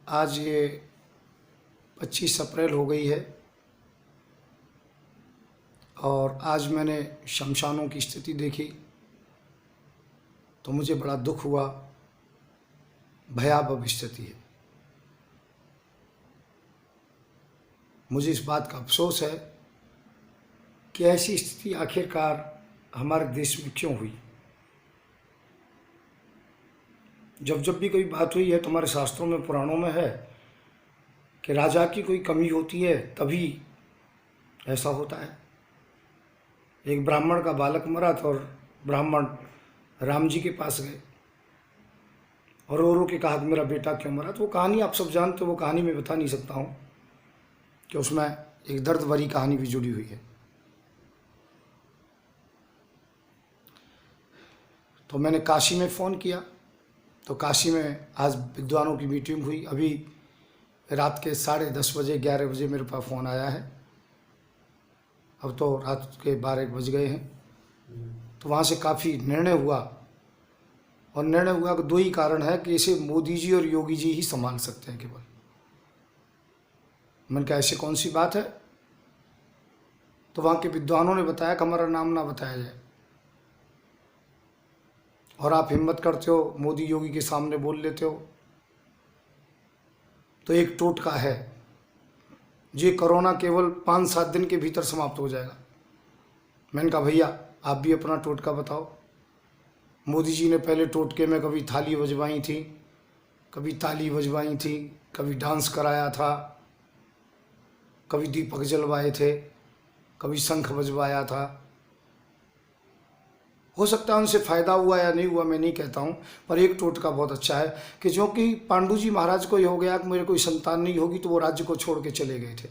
आज ये 25 अप्रैल हो गई है और आज मैंने शमशानों की स्थिति देखी तो मुझे बड़ा दुख हुआ। भयावह स्थिति है। मुझे इस बात का अफसोस है कि ऐसी स्थिति आखिरकार हमारे देश में क्यों हुई। जब जब भी कोई बात हुई है तो हमारे शास्त्रों में, पुराणों में है कि राजा की कोई कमी होती है तभी ऐसा होता है। एक ब्राह्मण का बालक मरा था और ब्राह्मण राम जी के पास गए और रो के कहा कि मेरा बेटा क्यों मरा। तो वो कहानी आप सब जानते हो, वो कहानी मैं बता नहीं सकता हूँ कि उसमें एक दर्द भरी कहानी भी जुड़ी हुई है। तो मैंने काशी में फ़ोन किया तो काशी में आज विद्वानों की मीटिंग हुई। अभी रात के 10:30 बजे 11 बजे मेरे पास फ़ोन आया है। अब तो रात के 12 बज गए हैं। तो वहाँ से काफ़ी निर्णय हुआ और निर्णय हुआ कि दो ही कारण है कि इसे मोदी जी और योगी जी ही संभाल सकते हैं केवल। मैंने कहा ऐसे कौन सी बात है। तो वहाँ के विद्वानों ने बताया कि हमारा नाम ना बताया जाए और आप हिम्मत करते हो मोदी योगी के सामने बोल लेते हो तो एक टोटका है, ये कोरोना केवल 5-7 दिन के भीतर समाप्त हो जाएगा। मैंने कहा भैया आप भी अपना टोटका बताओ। मोदी जी ने पहले टोटके में कभी थाली बजवाई थी, कभी ताली बजवाई थी, कभी डांस कराया था, कभी दीपक जलवाए थे, कभी शंख बजवाया था। हो सकता है उनसे फ़ायदा हुआ या नहीं हुआ, मैं नहीं कहता हूँ, पर एक टोटका बहुत अच्छा है कि जो कि पांडु जी महाराज को ये हो गया कि मेरे कोई संतान नहीं होगी तो वो राज्य को छोड़ के चले गए थे।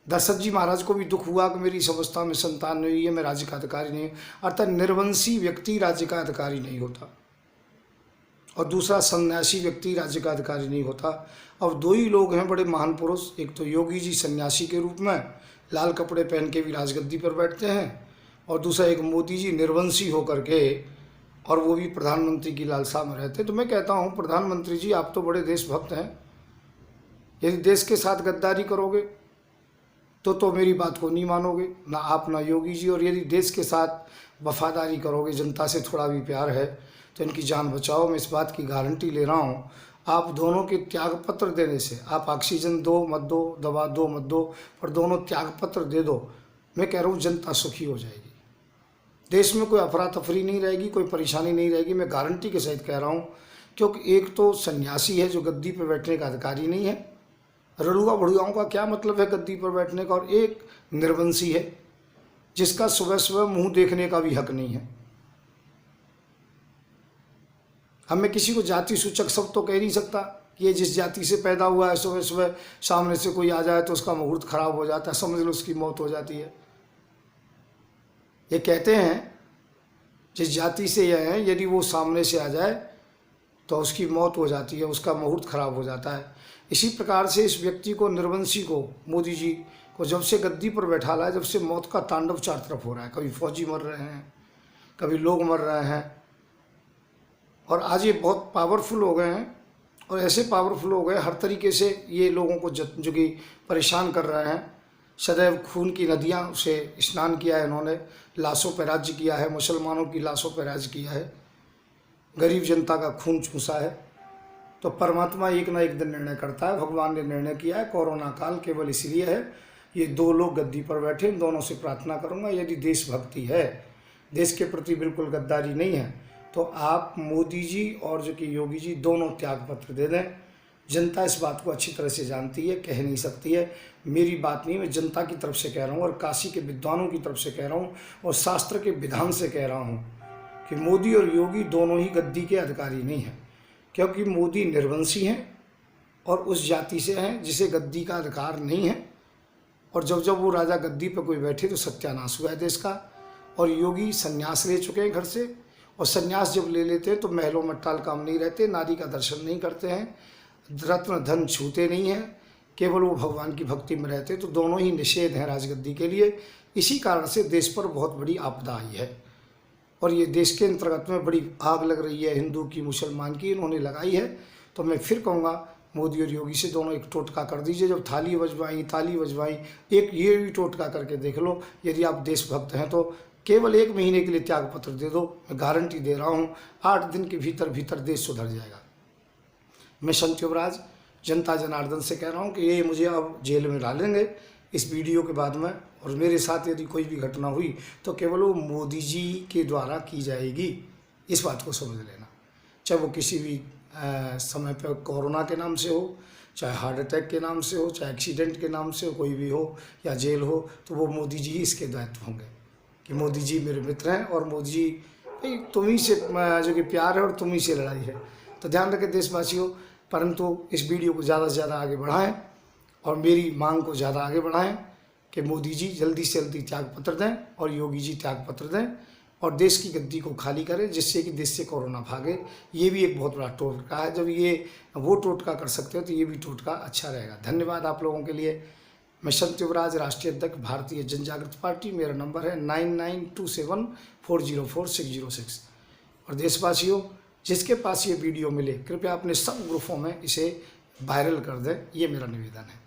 दशरथ जी महाराज को भी दुख हुआ कि मेरी इस अवस्था में संतान नहीं हुई है, मैं राज्य का अधिकारी नहीं हूँ। अर्थात निर्वंशी व्यक्ति राज्य का अधिकारी नहीं होता और दूसरा सन्यासी व्यक्ति राज्य का अधिकारी नहीं होता। अब दो ही लोग हैं बड़े महान पुरुष, एक तो योगी जी सन्यासी के रूप में लाल कपड़े पहन के भी राजगद्दी पर बैठते हैं और दूसरा एक मोदी जी निर्वंशी होकर के, और वो भी प्रधानमंत्री की लालसा में रहते। तो मैं कहता हूँ प्रधानमंत्री जी आप तो बड़े देशभक्त हैं, यदि देश के साथ गद्दारी करोगे तो मेरी बात को नहीं मानोगे, ना आप ना योगी जी। और यदि देश के साथ वफादारी करोगे, जनता से थोड़ा भी प्यार है तो इनकी जान बचाओ। मैं इस बात की गारंटी ले रहा हूँ आप दोनों के त्यागपत्र देने से, आप ऑक्सीजन दो मत दो, दवा दो मत दो, पर दोनों त्यागपत्र दे दो, मैं कह रहा हूँ जनता सुखी हो जाएगी। देश में कोई अफरा तफरी नहीं रहेगी, कोई परेशानी नहीं रहेगी, मैं गारंटी के सहित कह रहा हूँ। क्योंकि एक तो सन्यासी है जो गद्दी पर बैठने का अधिकारी नहीं है, रड़ुआ भड़ुआओं का क्या मतलब है गद्दी पर बैठने का, और एक निर्वंशी है जिसका सुबह सुबह मुंह देखने का भी हक नहीं है। अब मैं किसी को जाति सूचक शब्द तो कह नहीं सकता कि ये जिस जाति से पैदा हुआ है, सुबह सुबह सामने से कोई आ जाए तो उसका मुहूर्त खराब हो जाता है, समझ लो उसकी मौत हो जाती है। ये कहते हैं जिस जाति से यह है यदि वो सामने से आ जाए तो उसकी मौत हो जाती है, उसका मुहूर्त खराब हो जाता है। इसी प्रकार से इस व्यक्ति को, निर्वंशी को, मोदी जी को जब से गद्दी पर बैठा है, जब से मौत का तांडव चारों तरफ हो रहा है। कभी फौजी मर रहे हैं, कभी लोग मर रहे हैं, और आज ये बहुत पावरफुल हो गए हैं और ऐसे पावरफुल हो गए हर तरीके से ये लोगों को जो कि परेशान कर रहे हैं। सदैव खून की नदियाँ से स्नान किया है इन्होंने, लाशों पर राज्य किया है, मुसलमानों की लाशों पर राज्य किया है, गरीब जनता का खून चूसा है। तो परमात्मा एक ना एक दिन निर्णय करता है। भगवान ने निर्णय किया है कोरोना काल केवल इसलिए है, ये दो लोग गद्दी पर बैठे, इन दोनों से प्रार्थना करूंगा यदि देशभक्ति है, देश के प्रति बिल्कुल गद्दारी नहीं है, तो आप मोदी जी और जो कि योगी जी दोनों त्यागपत्र दे दें। जनता इस बात को अच्छी तरह से जानती है, कह नहीं सकती है, मेरी बात नहीं, मैं जनता की तरफ से कह रहा हूँ और काशी के विद्वानों की तरफ से कह रहा हूँ और शास्त्र के विधान से कह रहा हूँ कि मोदी और योगी दोनों ही गद्दी के अधिकारी नहीं हैं। क्योंकि मोदी निर्वंशी हैं और उस जाति से हैं जिसे गद्दी का अधिकार नहीं है, और जब जब वो राजा गद्दी पर कोई बैठे तो सत्यानाश हुआ है देश का। और योगी संन्यास ले चुके हैं घर से, और संन्यास जब ले लेते हैं तो महलों में टाल काम नहीं रहते, नारी का दर्शन नहीं करते हैं, रत्न धन छूते नहीं हैं, केवल वो भगवान की भक्ति में रहते। तो दोनों ही निषेध हैं राजगद्दी के लिए। इसी कारण से देश पर बहुत बड़ी आपदा आई है और ये देश के अंतर्गत में बड़ी आग लग रही है, हिंदू की, मुसलमान की, इन्होंने लगाई है। तो मैं फिर कहूँगा मोदी और योगी से दोनों एक टोटका कर दीजिए। जब थाली बजवाई एक ये भी टोटका करके देख लो। यदि आप देशभक्त हैं तो केवल 1 महीने के लिए त्याग पत्र दे दो, मैं गारंटी दे रहा हूँ 8 दिन के भीतर भीतर देश सुधर जाएगा। मैं संत युवराज जनता जनार्दन से कह रहा हूँ कि ये मुझे अब जेल में डालेंगे इस वीडियो के बाद में, और मेरे साथ यदि कोई भी घटना हुई तो केवल वो मोदी जी के द्वारा की जाएगी, इस बात को समझ लेना। चाहे वो किसी भी समय पर कोरोना के नाम से हो, चाहे हार्ट अटैक के नाम से हो, चाहे एक्सीडेंट के नाम से हो, कोई भी हो या जेल हो, तो वो मोदी जी ही इसके दायित्व होंगे कि मोदी जी मेरे मित्र हैं और मोदी जी भाई तुम्ही से जो कि प्यार है और तुम्ही से लड़ाई है। तो ध्यान रखें देशवासियों, परंतु इस वीडियो को ज़्यादा से ज़्यादा आगे बढ़ाएं और मेरी मांग को ज़्यादा आगे बढ़ाएं कि मोदी जी जल्दी से जल्दी त्यागपत्र दें और योगी जी त्यागपत्र दें और देश की गद्दी को खाली करें, जिससे कि देश से कोरोना भागे। ये भी एक बहुत बड़ा टोटका है। जब ये वो टोटका कर सकते हो तो ये भी टोटका अच्छा रहेगा। धन्यवाद आप लोगों के लिए। मैं संत युवराज, राष्ट्रीय अध्यक्ष भारतीय जन जागृति पार्टी। मेरा नंबर है 9927404606। और देशवासियों, जिसके पास ये वीडियो मिले कृपया अपने सब ग्रुपों में इसे वायरल कर दें, ये मेरा निवेदन है।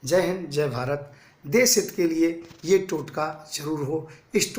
जय हिंद, जय भारत। देश हित के लिए ये टोटका जरूर हो। इस